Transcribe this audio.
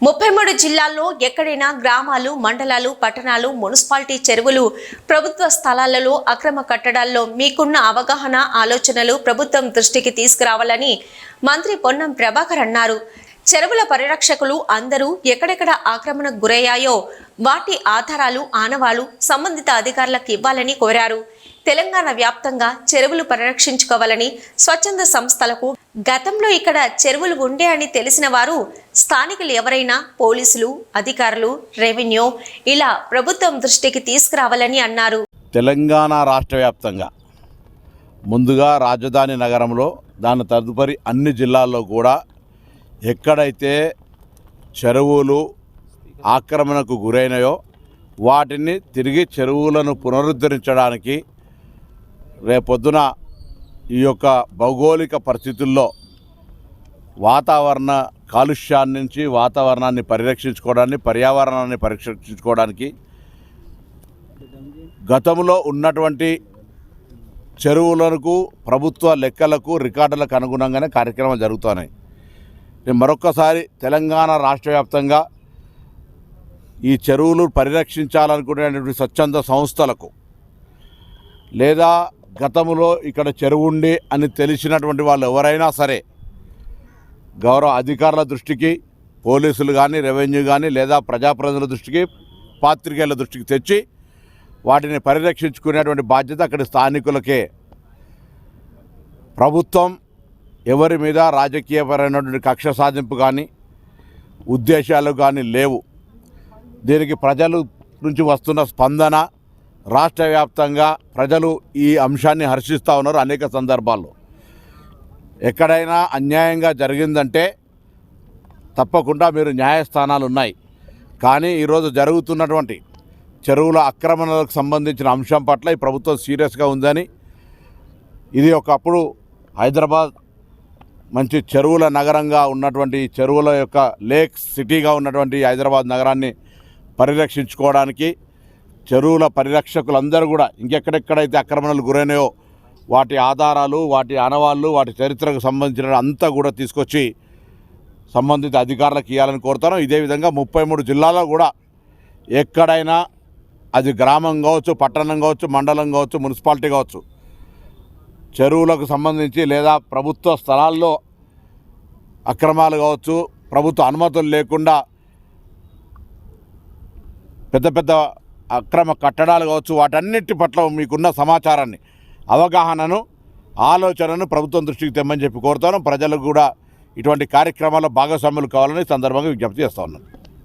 33 జిల్లాల్లో ఎక్కడైనా గ్రామాలు, మండలాలు, పట్టణాలు, మున్సిపాలిటీ చెరువులు, ప్రభుత్వ స్థలాలలో అక్రమ కట్టడాల్లో మీకున్న అవగాహన, ఆలోచనలు ప్రభుత్వం దృష్టికి తీసుకురావాలని మంత్రి పొన్నం ప్రభాకర్ అన్నారు. చెరువుల పరిరక్షకులు అందరూ ఎక్కడెక్కడ ఆక్రమణకు గురయ్యాయో వాటి ఆధారాలు, ఆనవాలు సంబంధిత అధికారులకు ఇవ్వాలని కోరారు. తెలంగాణ వ్యాప్తంగా చెరువులు పరిరక్షించుకోవాలని స్వచ్ఛంద సంస్థలకు గతంలో ఇక్కడ చెరువులు ఉండే అని తెలిసిన వారు స్థానికులు ఎవరైనా పోలీసులు, అధికారులు, రెవెన్యూ ఇలా ప్రభుత్వం దృష్టికి తీసుకురావాలని అన్నారు. తెలంగాణ రాష్ట్ర వ్యాప్తంగా ముందుగా రాజధాని నగరంలో, దాని తదుపరి అన్ని జిల్లాల్లో కూడా ఎక్కడైతే చెరువులు ఆక్రమణకు గురైనాయో వాటిని తిరిగి చెరువులను పునరుద్ధరించడానికి రేపొద్దున ఈ యొక్క భౌగోళిక పరిస్థితుల్లో వాతావరణ కాలుష్యాన్ని నుంచి వాతావరణాన్ని పరిరక్షించుకోవడానికి, పర్యావరణాన్ని పరిరక్షించుకోవడానికి గతంలో ఉన్నటువంటి చెరువులకు ప్రభుత్వ లెక్కలకు, రికార్డులకు అనుగుణంగానే కార్యక్రమాలు జరుగుతున్నాయి. నేను మరొక్కసారి తెలంగాణ రాష్ట్ర వ్యాప్తంగా ఈ చెరువులు పరిరక్షించాలనుకునేటువంటి స్వచ్ఛంద సంస్థలకు లేదా గతంలో ఇక్కడ చెరువు ఉండి అని తెలిసినటువంటి వాళ్ళు ఎవరైనా సరే గౌరవ అధికారుల దృష్టికి, పోలీసులు కానీ, రెవెన్యూ కానీ లేదా ప్రజాప్రతినిధుల దృష్టికి, పాత్రికేయుల దృష్టికి తెచ్చి వాటిని పరిరక్షించుకునేటువంటి బాధ్యత అక్కడి స్థానికులకే. ప్రభుత్వం ఎవరి మీద రాజకీయపరమైనటువంటి కక్ష సాధింపు కానీ, ఉద్దేశాలు కానీ లేవు. దీనికి ప్రజల నుంచి వస్తున్న స్పందన, రాష్ట్ర వ్యాప్తంగా ప్రజలు ఈ అంశాన్ని హర్షిస్తూ ఉన్నారు. అనేక సందర్భాల్లో ఎక్కడైనా అన్యాయంగా జరిగిందంటే తప్పకుండా మీరు న్యాయస్థానాలు ఉన్నాయి. కానీ ఈరోజు జరుగుతున్నటువంటి చెరువుల ఆక్రమణలకు సంబంధించిన అంశం పట్ల ఈ ప్రభుత్వం సీరియస్గా ఉందని, ఇది ఒకప్పుడు హైదరాబాద్ మంచి చెరువుల నగరంగా ఉన్నటువంటి, చెరువుల యొక్క లేక్ సిటీగా ఉన్నటువంటి హైదరాబాద్ నగరాన్ని పరిరక్షించుకోవడానికి చెరువుల పరిరక్షకులందరూ కూడా ఇంకెక్కడెక్కడైతే ఆక్రమణలు గురైనాయో వాటి ఆధారాలు, వాటి ఆనవాళ్ళు, వాటి చరిత్రకు సంబంధించిన అంతా కూడా తీసుకొచ్చి సంబంధిత అధికారులకు ఇవ్వాలని కోరుతాను. ఇదే విధంగా 33 జిల్లాల్లో కూడా ఎక్కడైనా అది గ్రామం కావచ్చు, పట్టణం కావచ్చు, మండలం కావచ్చు, మున్సిపాలిటీ కావచ్చు, చెరువులకు సంబంధించి లేదా ప్రభుత్వ స్థలాల్లో అక్రమాలు కావచ్చు, ప్రభుత్వ అనుమతులు లేకుండా పెద్ద పెద్ద అక్రమ కట్టడాలు కావచ్చు, వాటన్నిటి పట్ల మీకున్న సమాచారాన్ని, అవగాహనను, ఆలోచనను ప్రభుత్వం దృష్టికి తెమ్మని చెప్పి కోరుతాను. ప్రజలకు కూడా ఇటువంటి కార్యక్రమాల్లో భాగస్వాములు కావాలని సందర్భంగా విజ్ఞప్తి చేస్తూ ఉన్నాను.